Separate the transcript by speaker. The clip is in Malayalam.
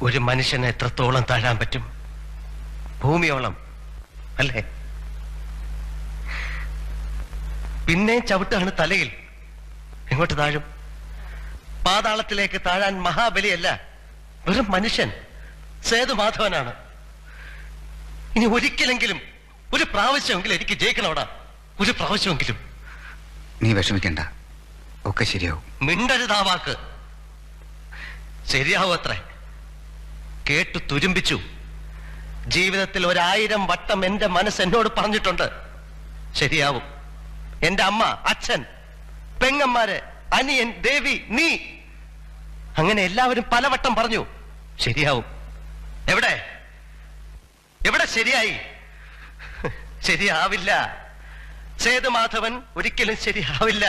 Speaker 1: ഒരു മനുഷ്യനെ എത്രത്തോളം താഴാൻ പറ്റും? ഭൂമിയോളം അല്ലേ? പിന്നെ ചവിട്ടാണ് തലയിൽ. എങ്ങോട്ട് താഴും? പാതാളത്തിലേക്ക് താഴാൻ മഹാബലിയല്ല, വെറും മനുഷ്യൻ സേതുമാധവനാണ്. ഇനി ഒരിക്കലെങ്കിലും, ഒരു പ്രാവശ്യമെങ്കിലും എനിക്ക് ജയിക്കണോടാ, ഒരു പ്രാവശ്യമെങ്കിലും.
Speaker 2: നീ വിഷമിക്കണ്ട, ഒക്കെ ശരിയാവും.
Speaker 1: മിണ്ടരുതാ വാക്ക്. ശരിയാവും അത്രേ. കേട്ടു തുരുമ്പിച്ചു. ജീവിതത്തിൽ 1000 വട്ടം എന്റെ മനസ്സ് എന്നോട് പറഞ്ഞിട്ടുണ്ട് ശരിയാവും. എന്റെ അമ്മ, അച്ഛൻ, പെങ്ങന്മാര്, അനിയൻ, ദേവി, നീ, അങ്ങനെ എല്ലാവരും പലവട്ടം പറഞ്ഞു ശരിയാവും. എവിടെ എവിടെ ശരിയായി? ശരിയാവില്ല. സേതുമാധവൻ ഒരിക്കലും ശരിയാവില്ല.